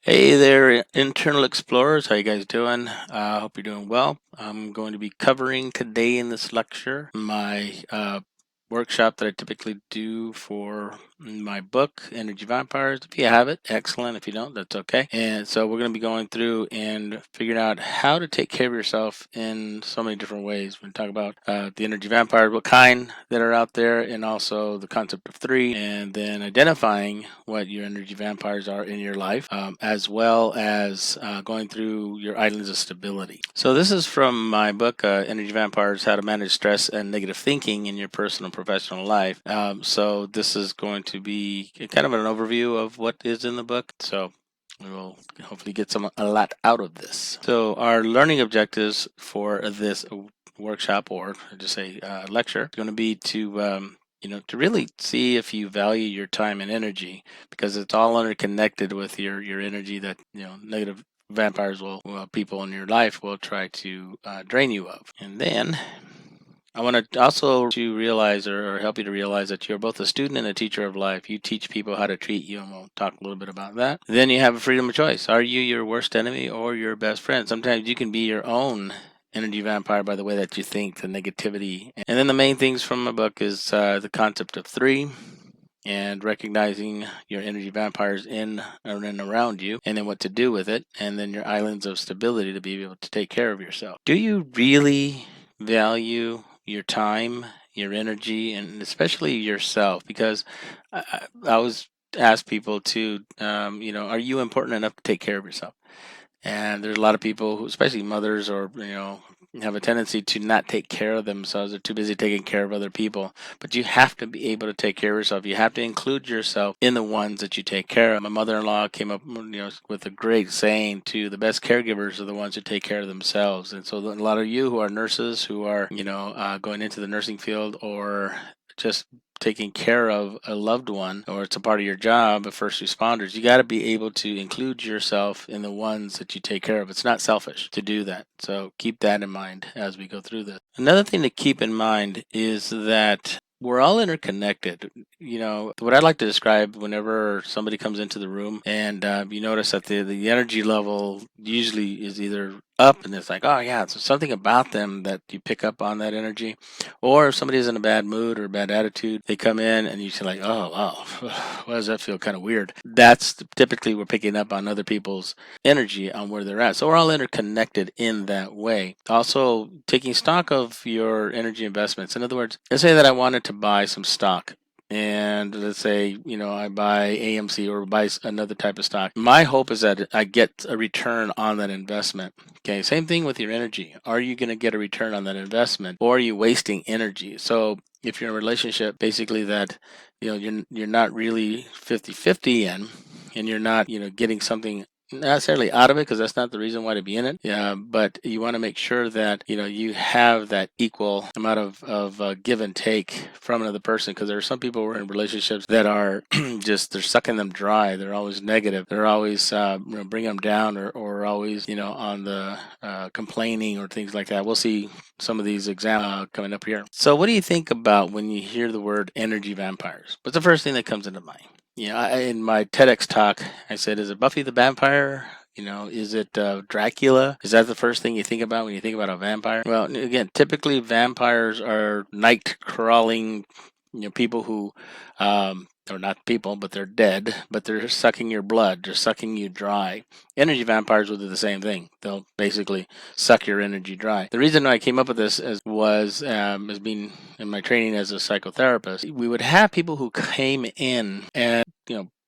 Hey there, internal explorers. How you guys doing? Hope you're doing well. I'm going to be covering today in this lecture my workshop that I typically do for my book, Energy Vampires. If you have it, excellent. If you don't, that's okay. And so we're going to be going through and figuring out how to take care of yourself in so many different ways. We're going to talk about the energy vampires, what kind that are out there, and also the concept of three, and then identifying what your energy vampires are in your life, as well as going through your islands of stability. So this is from my book, Energy Vampires: How to Manage Stress and Negative Thinking in Your Personal and Professional Life. So this is going to be kind of an overview of what is in the book. So we will hopefully get a lot out of this. So our learning objectives for this workshop, or just say lecture, is going to be to to really see if you value your time and energy, because it's all interconnected with your energy that negative vampires people in your life will try to drain you of. And then I want to also to realize or help you to realize that you're both a student and a teacher of life. You teach people how to treat you, and we'll talk a little bit about that. Then you have a freedom of choice. Are you your worst enemy or your best friend? Sometimes you can be your own energy vampire by the way that you think, the negativity. And then the main things from my book is the concept of three, and recognizing your energy vampires in and around you, and then what to do with it, and then your islands of stability to be able to take care of yourself. Do you really value your time, your energy, and especially yourself? Because I always ask people to, are you important enough to take care of yourself? And there's a lot of people who, especially mothers, or have a tendency to not take care of themselves. They're too busy taking care of other people. But you have to be able to take care of yourself. You have to include yourself in the ones that you take care of. My mother-in-law came up, with a great saying: "To the best caregivers are the ones who take care of themselves." And so, a lot of you who are nurses, who are going into the nursing field, or just taking care of a loved one, or it's a part of your job of first responders, you got to be able to include yourself in the ones that you take care of. It's not selfish to do that. So keep that in mind as we go through this. Another thing to keep in mind is that we're all interconnected. What I like to describe whenever somebody comes into the room, and you notice that the energy level usually is either up, and it's like, oh yeah, it's something about them that you pick up on that energy. Or if somebody's in a bad mood or a bad attitude, they come in and you say like, oh wow, why does that feel kind of weird? That's typically we're picking up on other people's energy on where they're at. So we're all interconnected in that way. Also, taking stock of your energy investments. In other words, let's say that I wanted to buy some stock, and let's say I buy AMC or buy another type of stock. My hope is that I get a return on that investment. Okay, same thing with your energy. Are you going to get a return on that investment, or are you wasting energy? So if you're in a relationship basically that you're not really 50-50 in, and you're not getting something not necessarily out of it, because that's not the reason why to be in it. Yeah, but you want to make sure that you have that equal amount of give and take from another person, because there are some people who are in relationships that are just, they're sucking them dry. They're always negative. They're always bringing them down, or always on the complaining or things like that. We'll see some of these examples coming up here. So what do you think about when you hear the word energy vampires? What's the first thing that comes into mind? In my TEDx talk, I said, is it Buffy the Vampire? Is it Dracula? Is that the first thing you think about when you think about a vampire? Well, again, typically vampires are night crawling, people who, or not people, but they're dead, but they're sucking your blood, they're sucking you dry. Energy vampires will do the same thing. They'll basically suck your energy dry. The reason I came up with this was as being in my training as a psychotherapist, we would have people who came in and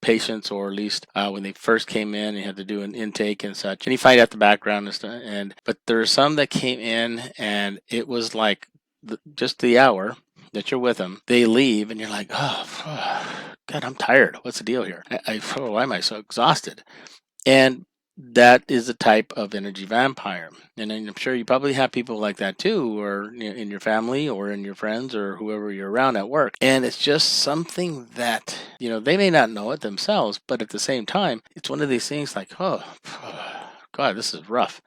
patients, or at least when they first came in, you had to do an intake and such, and you find out the background and stuff. But there are some that came in, and it was like just the hour that you're with them, they leave, and you're like, oh, God, I'm tired. What's the deal here? Why am I so exhausted? And that is a type of energy vampire. And I'm sure you probably have people like that too, or in your family, or in your friends, or whoever you're around at work. And it's just something that, they may not know it themselves, but at the same time, it's one of these things like, oh, God, this is rough.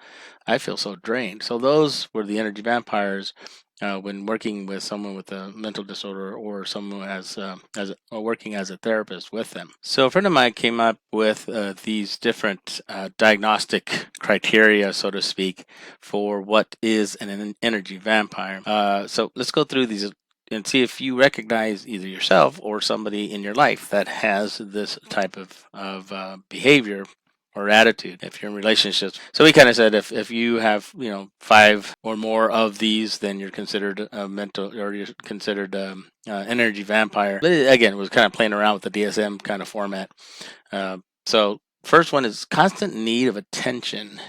I feel so drained. So those were the energy vampires when working with someone with a mental disorder or someone or working as a therapist with them. So a friend of mine came up with these different diagnostic criteria, so to speak, for what is an energy vampire. So let's go through these and see if you recognize either yourself or somebody in your life that has this type of behavior or attitude if you're in relationships. So we kind of said if you have 5 or more of these, then you're considered a mental, or you're considered energy vampire. But again, it was kind of playing around with the DSM kind of format. So first one is constant need of attention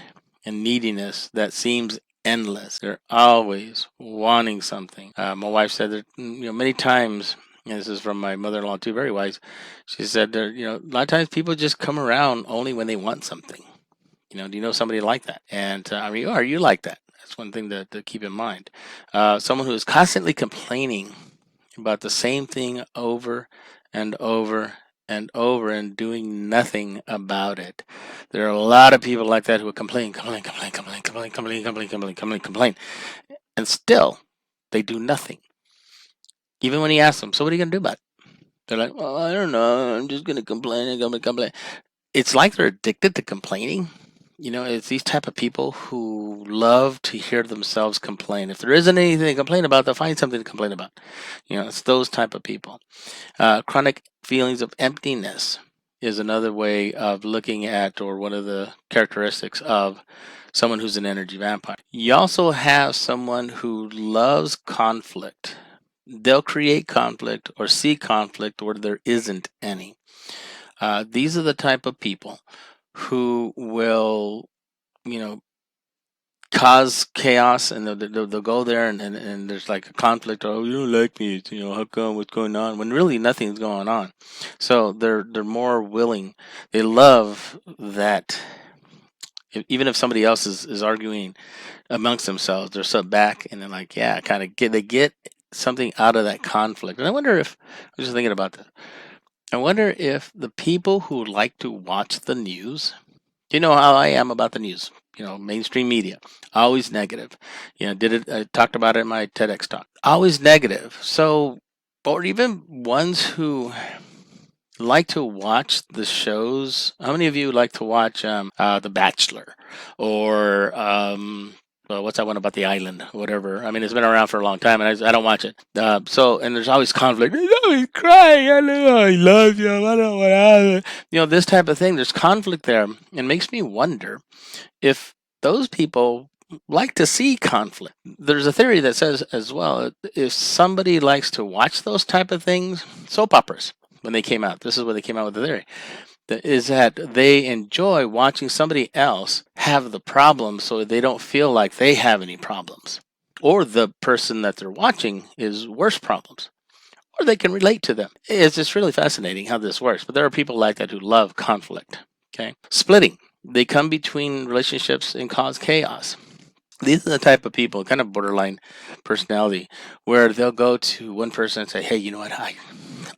and neediness that seems endless. They're always wanting something. My wife said that many times, and this is from my mother-in-law too, very wise. She said there, a lot of times people just come around only when they want something. Do you know somebody like that? And are you like that? That's one thing to keep in mind. Someone who is constantly complaining about the same thing over and over and over and doing nothing about it. There are a lot of people like that who complain, and still they do nothing. Even when he asks them, so what are you going to do about it? They're like, well, I don't know. I'm just going to complain. It's like they're addicted to complaining. It's these type of people who love to hear themselves complain. If there isn't anything to complain about, they'll find something to complain about. It's those type of people. Chronic feelings of emptiness is another way of looking at, or one of the characteristics of someone who's an energy vampire. You also have someone who loves conflict. They'll create conflict or see conflict where there isn't any. These are the type of people who will, cause chaos, and they'll go there and there's like a conflict. Oh, you don't like me. How come? What's going on? When really nothing's going on. So they're more willing. They love that. Even if somebody else is arguing amongst themselves, they're set back and they're like, yeah, they get something out of that conflict. And I wonder if I was just thinking about that. I wonder if the people who like to watch the news, you know how I am about the news, mainstream media, always negative. I talked about it in my TEDx talk, always negative. So, or even ones who like to watch the shows. How many of you like to watch The Bachelor, or what's that one about the island, whatever? I mean, it's been around for a long time, and I don't watch it. And there's always conflict. He's always crying. I know I love you. I don't know what happened. This type of thing. There's conflict there. It makes me wonder if those people like to see conflict. There's a theory that says as well, if somebody likes to watch those type of things, soap operas, when they came out, this is where they came out with the theory, is that they enjoy watching somebody else have the problem so they don't feel like they have any problems, or the person that they're watching is worse problems, or they can relate to them. It's just really fascinating how this works. But there are people like that who love conflict. Okay, splitting. They come between relationships and cause chaos. These are the type of people, kind of borderline personality, where they'll go to one person and say, hey, you know what,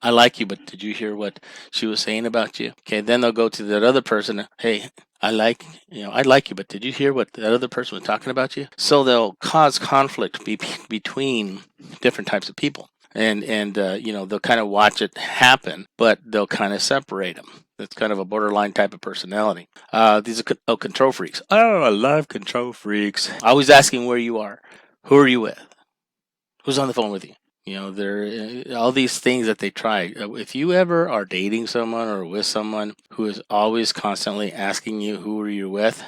I like you, but did you hear what she was saying about you? Okay, then they'll go to that other person, hey, I like you, but did you hear what that other person was talking about you? So they'll cause conflict between different types of people. And they'll kind of watch it happen, but they'll kind of separate them. It's kind of a borderline type of personality. These are control freaks. Oh, I love control freaks. Always asking where you are. Who are you with? Who's on the phone with you? There all these things that they try. If you ever are dating someone or with someone who is always constantly asking you who are you with,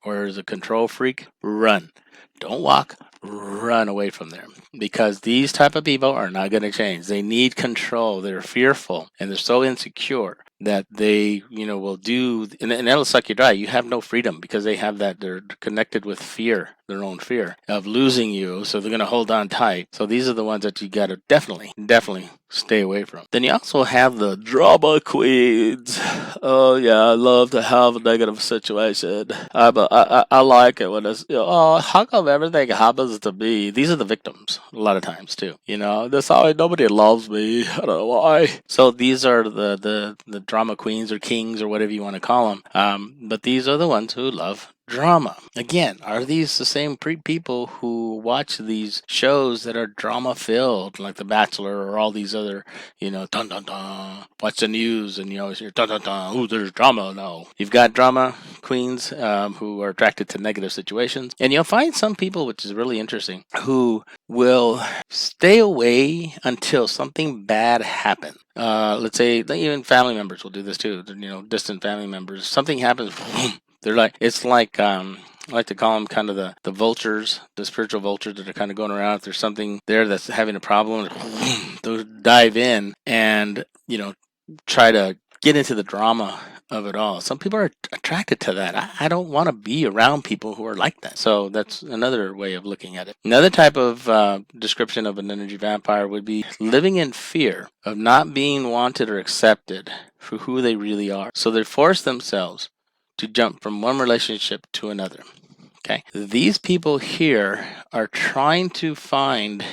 or is a control freak, run. Don't walk. Run away from there, because these type of people are not going to change. They need control. They're fearful, and they're so insecure that they will do, and that'll suck you dry. You have no freedom because they have that. They're connected with fear, their own fear of losing you, so they're going to hold on tight. So these are the ones that you got to definitely stay away from. Then you also have the drama queens. Oh yeah, I love to have a negative situation. I like it when it's, how come everything happens to me? These are the victims a lot of times too. This how nobody loves me. I don't know why. So these are the drama queens or kings or whatever you want to call them. But these are the ones who love Drama. Again, are these the same people who watch these shows that are drama filled, like The Bachelor or all these other, dun dun dun, watch the news and you always hear dun dun dun, ooh, there's drama now. You've got drama queens who are attracted to negative situations. And you'll find some people, which is really interesting, who will stay away until something bad happens. Let's say even family members will do this too, distant family members. Something happens, they're like, it's like, I like to call them kind of the vultures, the spiritual vultures that are kind of going around. If there's something there that's having a problem, they'll dive in and, try to get into the drama of it all. Some people are attracted to that. I don't want to be around people who are like that. So that's another way of looking at it. Another type of description of an energy vampire would be living in fear of not being wanted or accepted for who they really are. So they force themselves to jump from one relationship to another. Okay. These people here are trying to find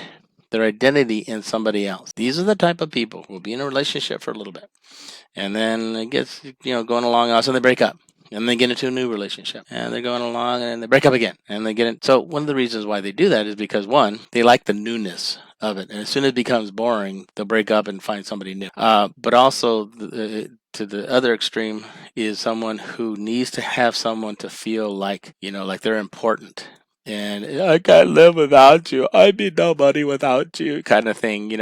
their identity in somebody else. These are the type of people who will be in a relationship for a little bit. And then it gets, going along, also they break up. And they get into a new relationship. And they're going along and they break up again. And they get in. So one of the reasons why they do that is because, one, they like the newness of it. And as soon as it becomes boring, they'll break up and find somebody new. But also, to the other extreme is someone who needs to have someone to feel like, like they're important. And I can't live without you. I'd be nobody without you, kind of thing,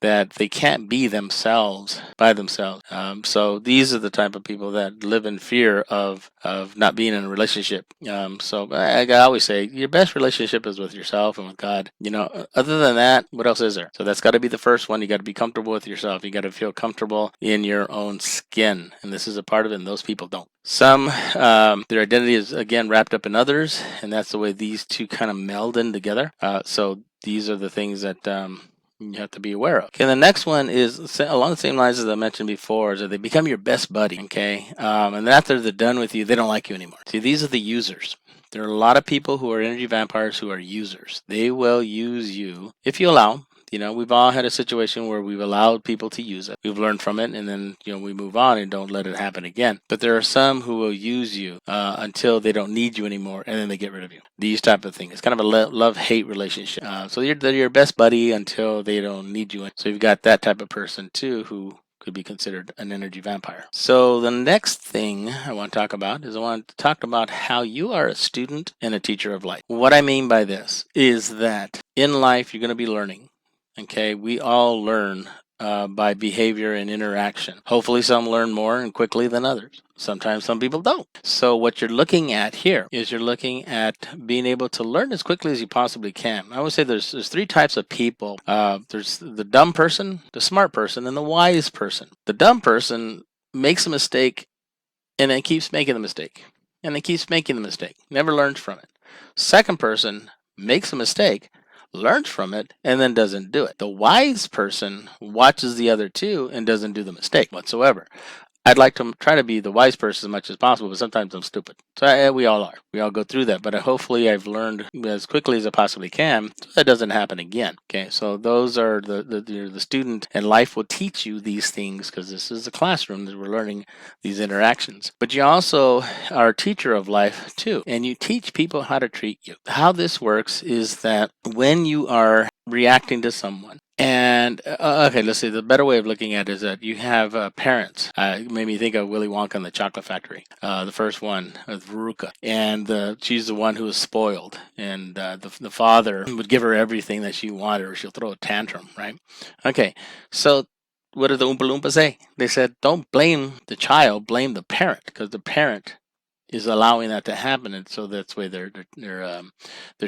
that they can't be themselves by themselves. So these are the type of people that live in fear of not being in a relationship. So I always say your best relationship is with yourself and with God. Other than that, what else is there? So that's got to be the first one. You got to be comfortable with yourself. You got to feel comfortable in your own skin. And this is a part of it, and those people don't. Some, their identity is, again, wrapped up in others, and that's the way these two kind of meld in together. So these are the things that you have to be aware of. Okay, the next one is along the same lines as I mentioned before, is that they become your best buddy, okay? And after they're done with you, they don't like you anymore. See, these are the users. There are a lot of people who are energy vampires who are users. They will use you if you allow. We've all had a situation where we've allowed people to use it. We've learned from it, and then, we move on and don't let it happen again. But there are some who will use you until they don't need you anymore, and then they get rid of you. These type of things. It's kind of a love-hate relationship. So they're your best buddy until they don't need you. So you've got that type of person, too, who could be considered an energy vampire. So the next thing I want to talk about is I want to talk about how you are a student and a teacher of life. What I mean by this is that in life, you're going to be learning. Okay, we all learn by behavior and interaction. Hopefully some learn more and quickly than others. Sometimes some people don't. So what you're looking at here is you're looking at being able to learn as quickly as you possibly can. I would say there's three types of people. There's the dumb person, the smart person, and the wise person. The dumb person makes a mistake and then keeps making the mistake. And then keeps making the mistake. Never learns from it. Second person makes a mistake, learns from it, and then doesn't do it. The wise person watches the other two and doesn't do the mistake whatsoever. I'd like to try to be the wise person as much as possible, but sometimes I'm stupid. So we all are. We all go through that. But hopefully I've learned as quickly as I possibly can so that doesn't happen again. Okay, so those are the student, and life will teach you these things because this is a classroom that we're learning these interactions. But you also are a teacher of life too, and you teach people how to treat you. How this works is that when you are reacting to someone, and okay, let's see. The better way of looking at it is that you have parents. It made me think of Willy Wonka and the Chocolate Factory. The first one, Veruca, and she's the one who was spoiled, and the father would give her everything that she wanted, or she'll throw a tantrum, right? Okay, so what did the Oompa Loompa say? They said, "Don't blame the child, blame the parent, because the parent is allowing that to happen," and so that's why they're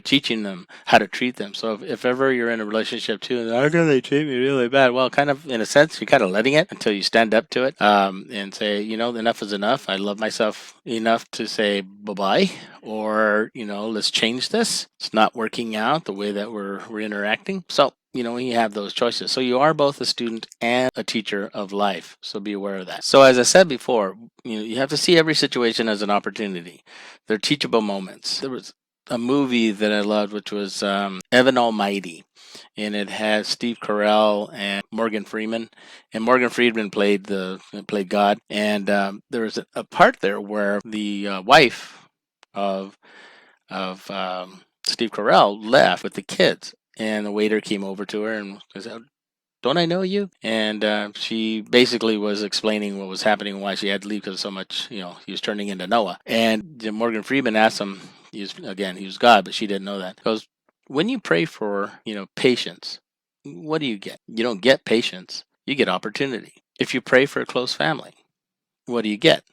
teaching them how to treat them. So if ever you're in a relationship too, and how can they treat me really bad? Well, kind of in a sense, you're kind of letting it until you stand up to it and say, enough is enough. I love myself enough to say bye-bye, or let's change this. It's not working out the way that we're interacting. So you have those choices. So you are both a student and a teacher of life. So be aware of that. So as I said before, you have to see every situation as an opportunity. They're teachable moments. There was a movie that I loved, which was Evan Almighty. And it has Steve Carell and Morgan Freeman. And Morgan Freeman played God. And there was a part there where the wife of Steve Carell left with the kids, and the waiter came over to her and said, "Don't I know you?" And she basically was explaining what was happening and why she had to leave because so much, he was turning into Noah. And Morgan Freeman asked him, he was God, but she didn't know that. He goes, when you pray for, patience, what do you get? You don't get patience, you get opportunity. If you pray for a close family, what do you get?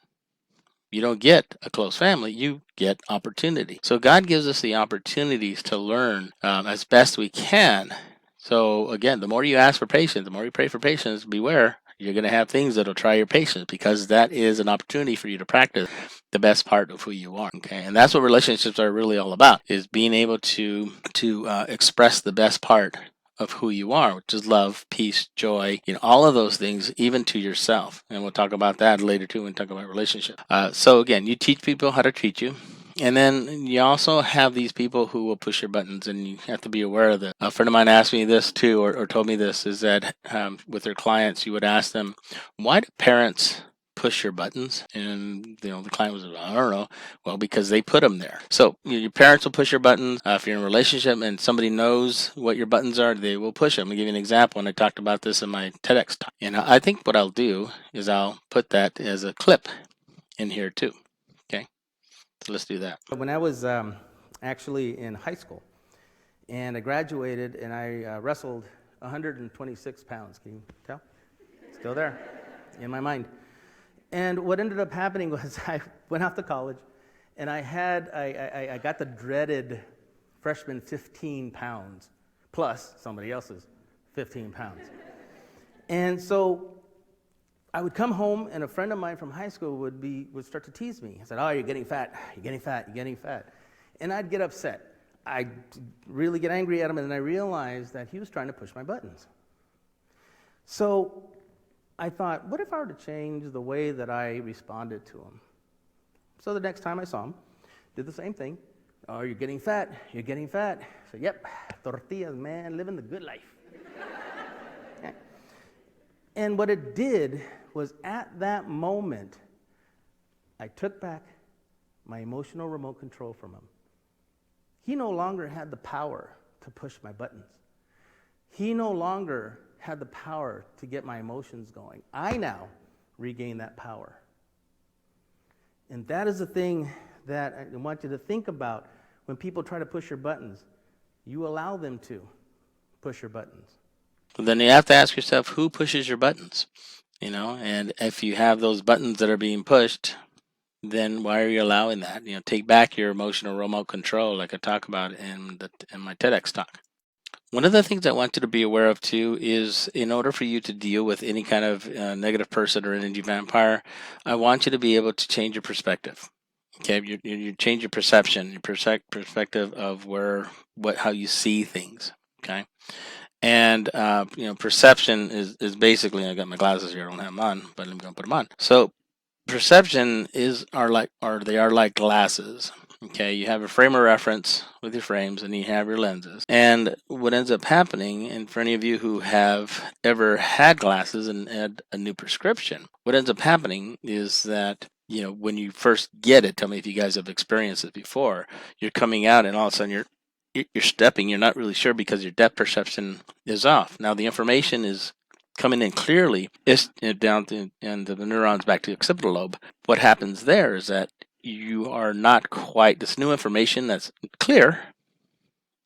You don't get a close family, you get opportunity. So God gives us the opportunities to learn as best we can. So again, the more you ask for patience, the more you pray for patience, beware, you're going to have things that'll try your patience, because that is an opportunity for you to practice the best part of who you are. Okay, and that's what relationships are really all about, is being able to express the best part of who you are, which is love, peace, joy, all of those things, even to yourself. And we'll talk about that later too when we talk about relationships. So again, you teach people how to treat you. And then you also have these people who will push your buttons, and you have to be aware of that. A friend of mine asked me this too, or told me this, is that with their clients, you would ask them, why do parents push your buttons? And the client was, I don't know. Well, because they put them there. So your parents will push your buttons. If you're in a relationship and somebody knows what your buttons are, they will push them. I'll give you an example, and I talked about this in my TEDx talk. And I think what I'll do is I'll put that as a clip in here too. Okay, so let's do that. When I was actually in high school, and I graduated, and I wrestled 126 pounds. Can you tell? Still there in my mind. And what ended up happening was I went off to college, and I got the dreaded freshman 15 pounds, plus somebody else's 15 pounds. And so I would come home, and a friend of mine from high school would start to tease me. He said, "Oh, you're getting fat, you're getting fat, you're getting fat." And I'd get upset. I'd really get angry at him, and then I realized that he was trying to push my buttons. So I thought, what if I were to change the way that I responded to him? So the next time I saw him, did the same thing. "Oh, you're getting fat, you're getting fat." I said, "Yep, tortillas, man, living the good life." Okay. And what it did was, at that moment, I took back my emotional remote control from him. He no longer had the power to push my buttons. He no longer had the power to get my emotions going. I now regain that power. And that is the thing that I want you to think about when people try to push your buttons. You allow them to push your buttons. Then you have to ask yourself, who pushes your buttons? And if you have those buttons that are being pushed, then why are you allowing that? Take back your emotional remote control, like I talk about in my TEDx talk. One of the things I want you to be aware of too is, in order for you to deal with any kind of negative person or energy vampire, I want you to be able to change your perspective. Okay, you change your perception, your perspective of how you see things. Okay, and perception is basically, I got my glasses here, I don't have them on, but I'm going to put them on. So perception are like glasses. Okay, you have a frame of reference with your frames, and you have your lenses. And what ends up happening, and for any of you who have ever had glasses and had a new prescription, what ends up happening is that when you first get it, tell me if you guys have experienced it before, you're coming out and all of a sudden you're stepping, you're not really sure because your depth perception is off. Now the information is coming in clearly, it's down to the neurons back to the occipital lobe. What happens there is that you are not quite, this new information that's clear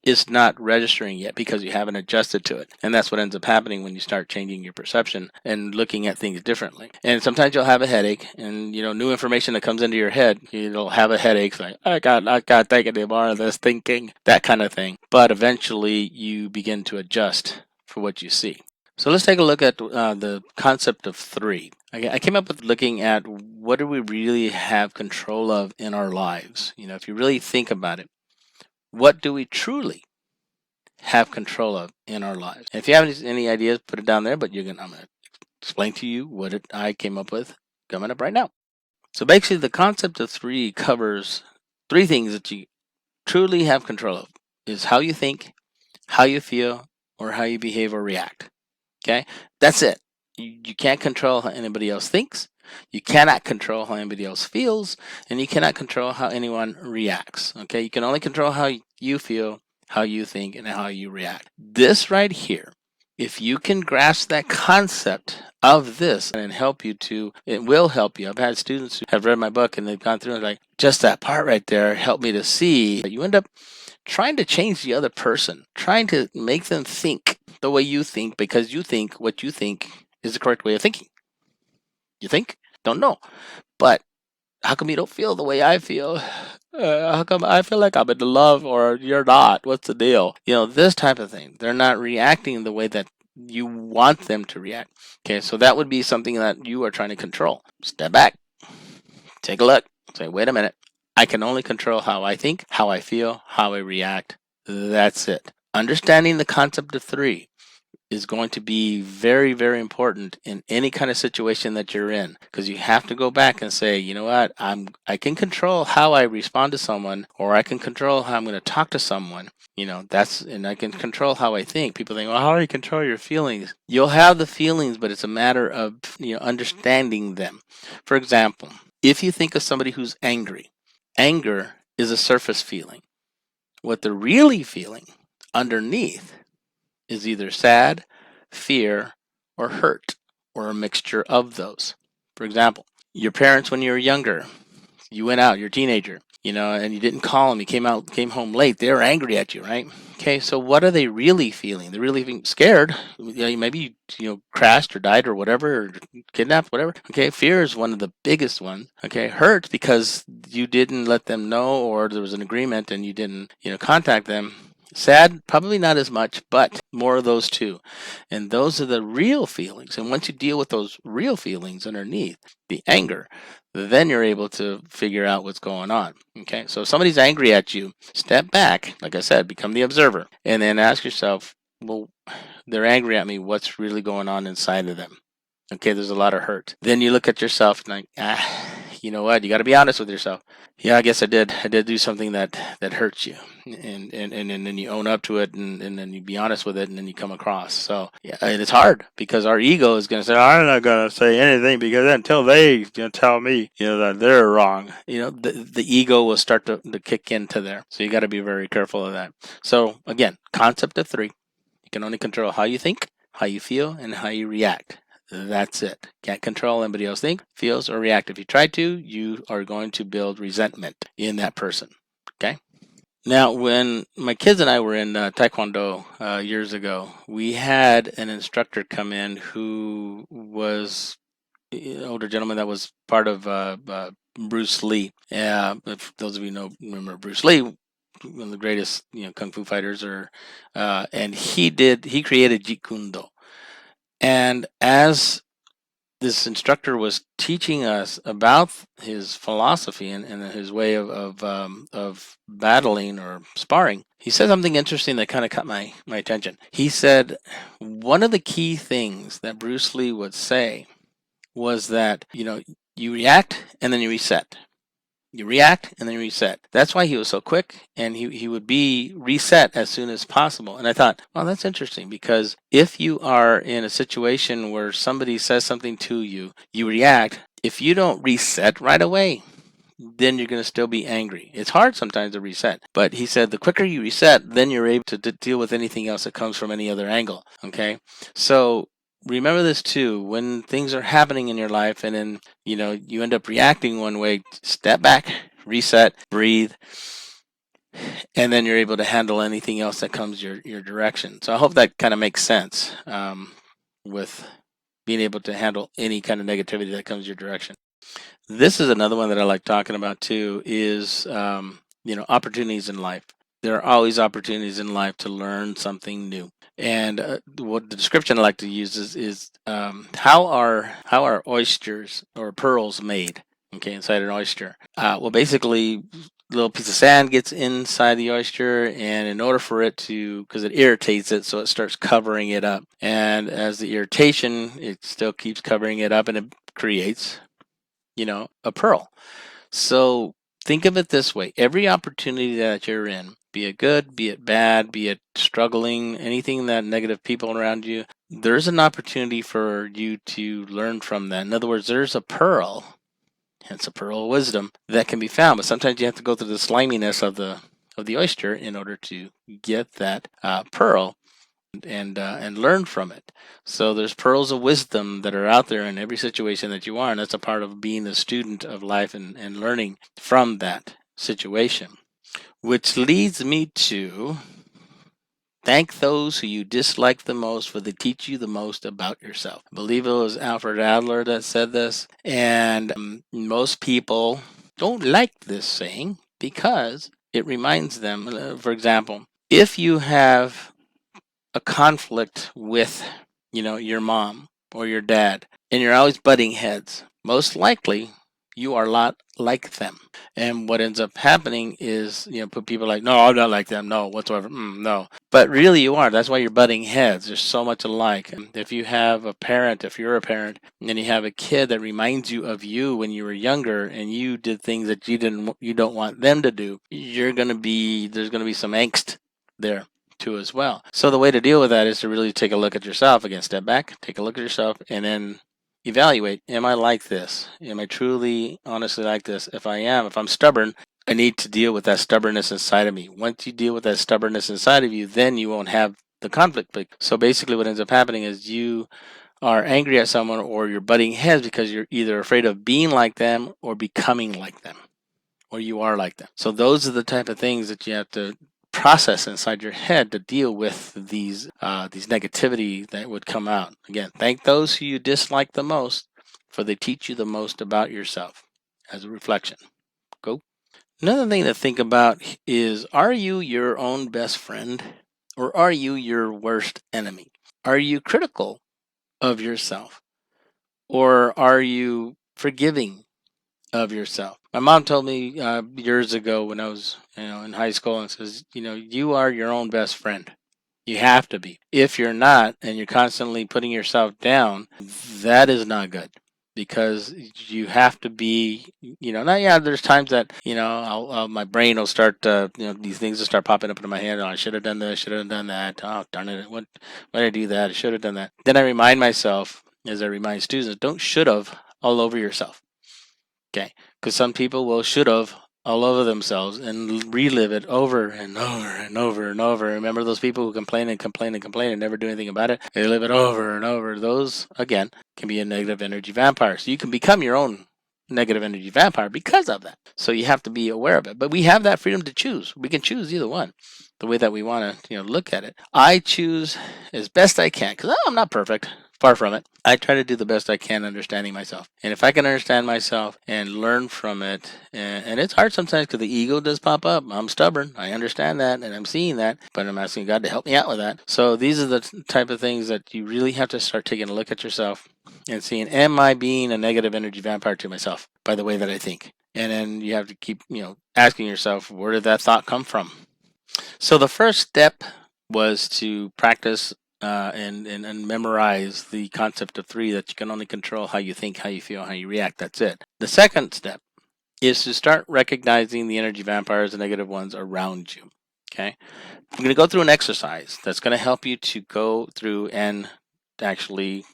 is not registering yet because you haven't adjusted to it. And that's what ends up happening when you start changing your perception and looking at things differently. And sometimes you'll have a headache, and new information that comes into your head, you'll have a headache, like, I can't take it anymore of this thinking, that kind of thing. But eventually you begin to adjust for what you see. So let's take a look at the concept of three. I came up with looking at what do we really have control of in our lives. If you really think about it, what do we truly have control of in our lives? And if you have any ideas, put it down there, but I'm going to explain to you what I came up with coming up right now. So basically, the concept of three covers three things that you truly have control of. Is how you think, how you feel, or how you behave or react. Okay, that's it. You can't control how anybody else thinks. You cannot control how anybody else feels, and you cannot control how anyone reacts. Okay, you can only control how you feel, how you think, and how you react. This right here, if you can grasp that concept of this and help you to, it will help you. I've had students who have read my book and they've gone through and like, just that part right there helped me to see. You end up trying to change the other person, trying to make them think the way you think because you think what you think is the correct way of thinking. You think? Don't know. But how come you don't feel the way I feel? How come I feel like I'm in love or you're not? What's the deal? This type of thing. They're not reacting the way that you want them to react. Okay, so that would be something that you are trying to control. Step back, take a look, say, wait a minute. I can only control how I think, how I feel, how I react. That's it. Understanding the concept of three is going to be very, very important in any kind of situation that you're in, because you have to go back and say, you know what, I can control how I respond to someone, or I can control how I'm going to talk to someone. And I can control how I think. People think, well, how do you control your feelings? You'll have the feelings, but it's a matter of understanding them. For example, if you think of somebody who's angry, anger is a surface feeling. What they're really feeling underneath is either sad, fear, or hurt, or a mixture of those. For example, your parents when you were younger, you went out, you're a teenager, and you didn't call them, you came home late, they were angry at you, right? Okay, so what are they really feeling? They're really feeling scared. Maybe crashed or died or whatever, or kidnapped, whatever. Okay, fear is one of the biggest ones. Okay, hurt because you didn't let them know, or there was an agreement and you didn't, contact them. Sad, probably not as much, but more of those too. And those are the real feelings. And once you deal with those real feelings underneath, the anger, then you're able to figure out what's going on. Okay, so if somebody's angry at you, step back, like I said, become the observer, and then ask yourself, well, they're angry at me. What's really going on inside of them? Okay, there's a lot of hurt. Then you look at yourself and like, you know what? You got to be honest with yourself. Yeah, I guess I did. I did do something that hurts you, and then you own up to it, and then you be honest with it, and then you come across. So yeah, and it's hard because our ego is going to say, I'm not going to say anything because until they tell me, that they're wrong. The ego will start to kick into there. So you got to be very careful of that. So again, concept of three. You can only control how you think, how you feel, and how you react. That's it. Can't control anybody else think, feels, or react. If you try to, you are going to build resentment in that person. Okay? Now, when my kids and I were in Taekwondo years ago, we had an instructor come in who was an older gentleman that was part of Bruce Lee. If those of you remember Bruce Lee, one of the greatest kung fu fighters, and he created Jeet Kune Do. And as this instructor was teaching us about his philosophy and his way of battling or sparring, he said something interesting that kind of caught my attention. He said one of the key things that Bruce Lee would say was that, you react and then you reset. You react and then you reset. That's why he was so quick, and he would be reset as soon as possible. And I thought, well, that's interesting, because if you are in a situation where somebody says something to you, you react. If you don't reset right away, then you're going to still be angry. It's hard sometimes to reset. But he said the quicker you reset, then you're able to deal with anything else that comes from any other angle. Okay? So remember this too. When things are happening in your life and then, you end up reacting one way, step back, reset, breathe, and then you're able to handle anything else that comes your direction. So I hope that kind of makes sense with being able to handle any kind of negativity that comes your direction. This is another one that I like talking about too, is opportunities in life. There are always opportunities in life to learn something new. And what the description I like to use is how are oysters or pearls made? Okay, inside an oyster. Well, basically, a little piece of sand gets inside the oyster, and in order for it to, because it irritates it, so it starts covering it up. And as the irritation, it still keeps covering it up, and it creates, a pearl. So think of it this way: every opportunity that you're in, be it good, be it bad, be it struggling, anything that negative people around you, there's an opportunity for you to learn from that. In other words, there's a pearl, hence a pearl of wisdom, that can be found. But sometimes you have to go through the sliminess of the oyster in order to get that pearl and learn from it. So there's pearls of wisdom that are out there in every situation that you are, and that's a part of being a student of life and learning from that situation. Which leads me to thank those who you dislike the most, for they teach you the most about yourself. I believe it was Alfred Adler that said this, and most people don't like this saying because it reminds them, for example, if you have a conflict with, your mom or your dad, and you're always butting heads, most likely you are a lot like them. And what ends up happening is, people are like, no, I'm not like them, no, whatsoever, no. But really you are. That's why you're butting heads. There's so much alike. And if you have a parent, if you're a parent, and you have a kid that reminds you of you when you were younger, and you did things that you don't want them to do, there's gonna be some angst there too as well. So the way to deal with that is to really take a look at yourself. Again, step back, take a look at yourself, and then evaluate, am I like this? Am I truly, honestly like this? If I'm stubborn, I need to deal with that stubbornness inside of me. Once you deal with that stubbornness inside of you, then you won't have the conflict. So basically what ends up happening is you are angry at someone, or you're butting heads because you're either afraid of being like them or becoming like them, or you are like them. So those are the type of things that you have to process inside your head to deal with these negativity that would come out. Again, thank those who you dislike the most, for they teach you the most about yourself as a reflection. Go. Another thing to think about is, are you your own best friend, or are you your worst enemy? Are you critical of yourself, or are you forgiving of yourself? My mom told me years ago when I was, in high school, and says, you are your own best friend. You have to be. If you're not, and you're constantly putting yourself down, that is not good. Because you have to be, now, yeah, there's times that, my brain will start, these things will start popping up into my head. Oh, I should have done this, should have done that. Oh, darn it. Why did I do that? I should have done that. Then I remind myself, as I remind students, don't should have all over yourself. Okay, because some people will should have all over themselves and relive it over and over and over and over. Remember those people who complain and complain and complain and never do anything about it? They live it over and over. Those, again, can be a negative energy vampire. So you can become your own negative energy vampire because of that. So you have to be aware of it. But we have that freedom to choose. We can choose either one, the way that we want to, look at it. I choose as best I can, because I'm not perfect. Far from it. I try to do the best I can understanding myself. And if I can understand myself and learn from it, and it's hard sometimes because the ego does pop up. I'm stubborn. I understand that, and I'm seeing that, but I'm asking God to help me out with that. So these are the type of things that you really have to start taking a look at yourself and seeing, am I being a negative energy vampire to myself by the way that I think? And then you have to keep, asking yourself, where did that thought come from? So the first step was to practice and memorize the concept of three, that you can only control how you think, how you feel, how you react. That's it. The second step is to start recognizing the energy vampires, the negative ones around you. Okay. I'm going to go through an exercise that's going to help you to go through and actually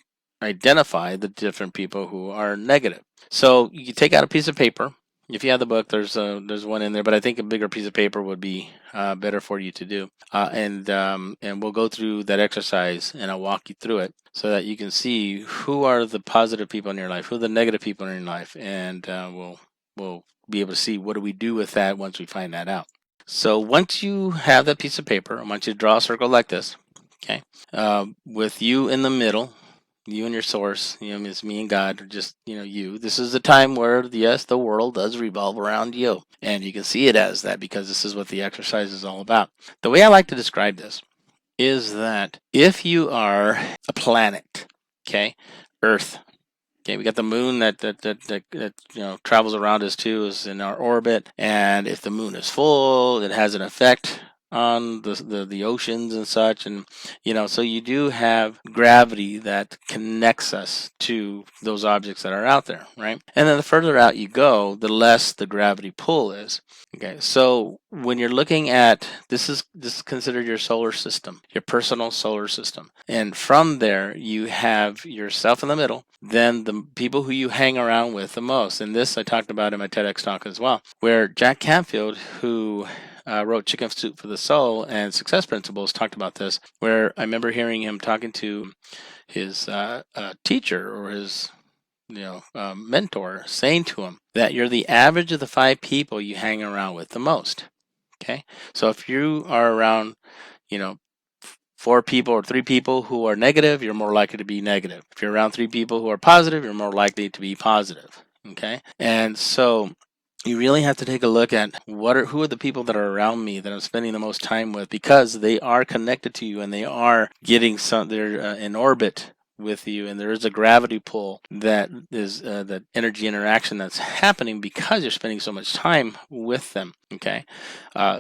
identify the different people who are negative. So you take out a piece of paper. If you have the book, there's one in there, but I think a bigger piece of paper would be better for you to do. And we'll go through that exercise, and I'll walk you through it so that you can see who are the positive people in your life, who are the negative people in your life, and we'll be able to see what do we do with that once we find that out. So once you have that piece of paper, I want you to draw a circle like this, okay, with you in the middle. You and your source, it's me and God, or just, you. This is the time where, yes, the world does revolve around you. And you can see it as that because this is what the exercise is all about. The way I like to describe this is that if you are a planet, okay, Earth, okay, we got the moon that travels around us too, is in our orbit. And if the moon is full, it has an effect on the oceans and such, and so you do have gravity that connects us to those objects that are out there, right? And then the further out you go, the less the gravity pull is. Okay, so when you're looking at this is considered your solar system, your personal solar system, and from there you have yourself in the middle, then the people who you hang around with the most. And this I talked about in my TEDx talk as well, where Jack Canfield, who wrote Chicken Soup for the Soul and Success Principles, talked about this, where I remember hearing him talking to his teacher or his mentor, saying to him that you're the average of the 5 people you hang around with the most. Okay, so if you are around, 4 people or 3 people who are negative, you're more likely to be negative. If you're around 3 people who are positive, you're more likely to be positive. Okay, and so you really have to take a look at who are the people that are around me that I'm spending the most time with, because they are connected to you and they are getting they're in orbit with you, and there is a gravity pull that is that energy interaction that's happening because you're spending so much time with them. Okay,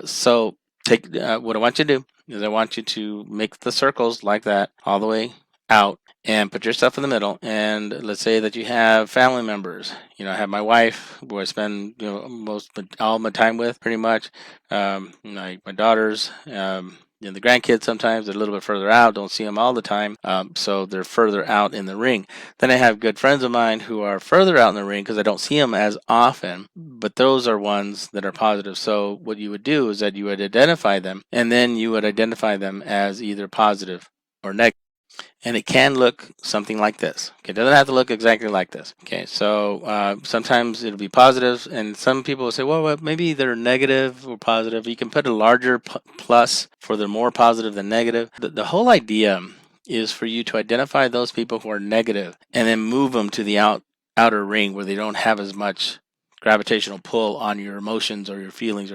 so take what I want you to do is I want you to make the circles like that all the way out and put yourself in the middle. And let's say that you have family members. I have my wife, who I spend all my time with, pretty much. My daughters, the grandkids sometimes they're a little bit further out. Don't see them all the time, so they're further out in the ring. Then I have good friends of mine who are further out in the ring because I don't see them as often, but those are ones that are positive. So what you would do is that you would identify them, and then you would identify them as either positive or negative. And it can look something like this. Okay, it doesn't have to look exactly like this. Okay, so sometimes it'll be positive, and some people will say, well, maybe they're negative or positive. You can put a larger plus for they're more positive than negative. The whole idea is for you to identify those people who are negative and then move them to the outer ring where they don't have as much gravitational pull on your emotions or your feelings.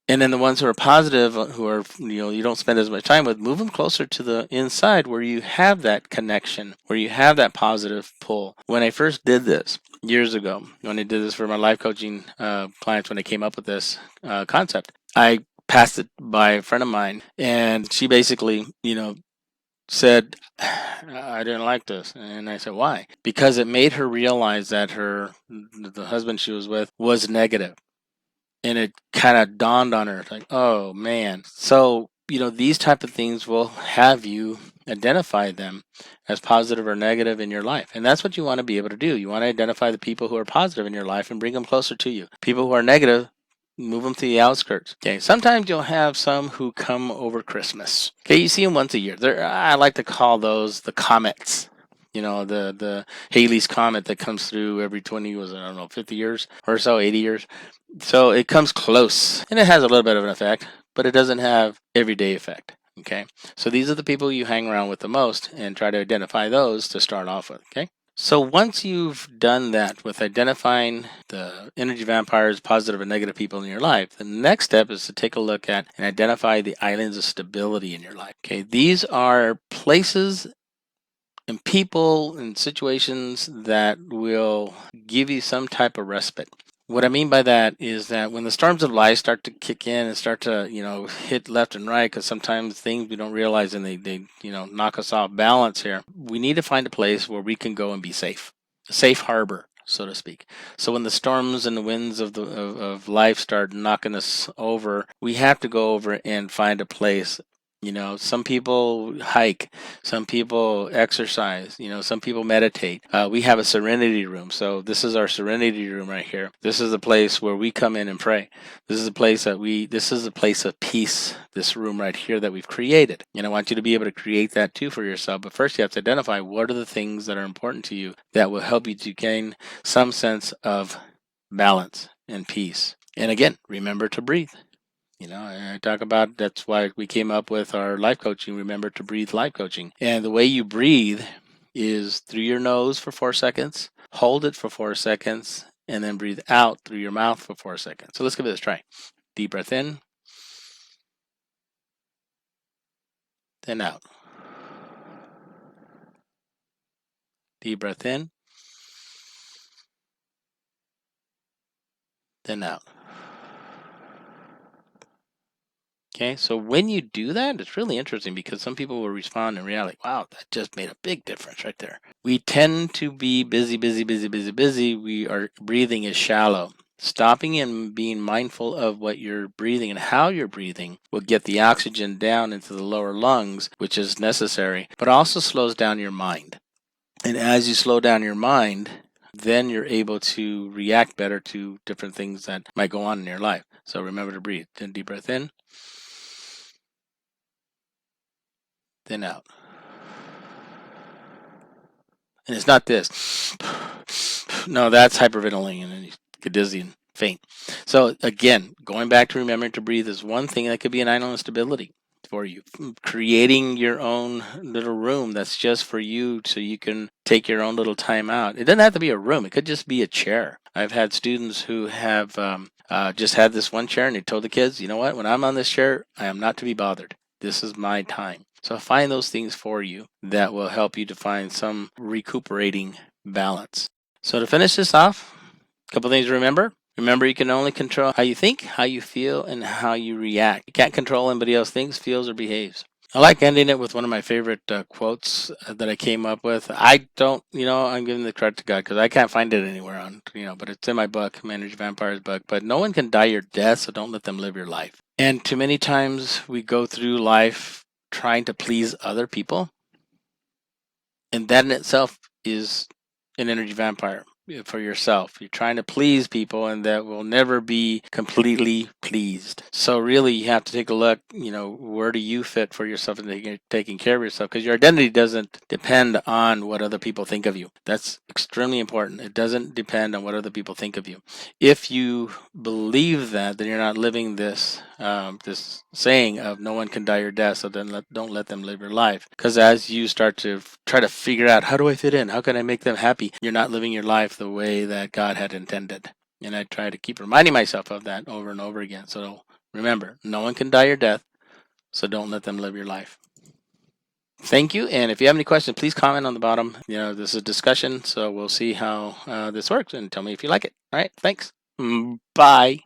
And then the ones who are positive, who are, you don't spend as much time with, move them closer to the inside where you have that connection, where you have that positive pull. When I first did this years ago, when I did this for my life coaching clients, when I came up with this concept, I passed it by a friend of mine, and she basically, said, I didn't like this. And I said, why? Because it made her realize that the husband she was with was negative. And it kind of dawned on her, like, oh man. So, these type of things will have you identify them as positive or negative in your life. And that's what you want to be able to do. You want to identify the people who are positive in your life and bring them closer to you. People who are negative, move them to the outskirts. Okay, sometimes you'll have some who come over Christmas. Okay, you see them once a year. I like to call those the comets. The Halley's Comet that comes through every 50 years or so, 80 years. So it comes close, and it has a little bit of an effect, but it doesn't have everyday effect. Okay, so these are the people you hang around with the most, and try to identify those to start off with. Okay, so once you've done that with identifying the energy vampires, positive and negative people in your life, the next step is to take a look at and identify the islands of stability in your life. Okay, these are places and people and situations that will give you some type of respite. What I mean by that is that when the storms of life start to kick in and start to, hit left and right, because sometimes things we don't realize and they knock us off balance here, we need to find a place where we can go and be safe, a safe harbor, so to speak. So when the storms and the winds of life start knocking us over, we have to go over and find a place. Some people hike, some people exercise, some people meditate. We have a serenity room. So this is our serenity room right here. This is the place where we come in and pray. This is a place of peace, this room right here that we've created. And I want you to be able to create that too for yourself. But first you have to identify what are the things that are important to you that will help you to gain some sense of balance and peace. And again, remember to breathe. I talk about that's why we came up with our life coaching. Remember to breathe life coaching. And the way you breathe is through your nose for 4 seconds, hold it for 4 seconds, and then breathe out through your mouth for 4 seconds. So let's give it a try. Deep breath in, then out. Deep breath in, then out. Okay, so when you do that, it's really interesting because some people will respond and react like, wow, that just made a big difference right there. We tend to be busy, busy, busy, busy, busy. Our breathing is shallow. Stopping and being mindful of what you're breathing and how you're breathing will get the oxygen down into the lower lungs, which is necessary, but also slows down your mind. And as you slow down your mind, then you're able to react better to different things that might go on in your life. So remember to breathe. Then deep breath in, then out. And it's not this. No, that's hyperventilating and you get dizzy and faint. So again, going back to remembering to breathe is one thing that could be an island of stability for you. Creating your own little room that's just for you so you can take your own little time out. It doesn't have to be a room. It could just be a chair. I've had students who have just had this one chair and they told the kids, you know what, when I'm on this chair, I am not to be bothered. This is my time. So find those things for you that will help you to find some recuperating balance. So to finish this off, a couple things to remember. Remember, you can only control how you think, how you feel, and how you react. You can't control anybody else thinks, feels, or behaves. I like ending it with one of my favorite quotes that I came up with. I don't, I'm giving the credit to God because I can't find it anywhere on, but it's in my book, Manage Vampires book. But no one can die your death, so don't let them live your life. And too many times we go through life trying to please other people, and that in itself is an energy vampire for yourself. You're trying to please people, and that will never be completely pleased. So really, you have to take a look. Where do you fit for yourself and taking care of yourself? Because your identity doesn't depend on what other people think of you. That's extremely important. It doesn't depend on what other people think of you. If you believe that, then you're not living this this saying of no one can die your death, so then don't let them live your life. Because as you start to try to figure out how do I fit in, how can I make them happy, you're not living your life the way that God had intended. And I try to keep reminding myself of that over and over again. So remember, no one can die your death, so don't let them live your life. Thank you. And if you have any questions, please comment on the bottom. This is a discussion, so we'll see how this works and tell me if you like it. All right. Thanks. Bye.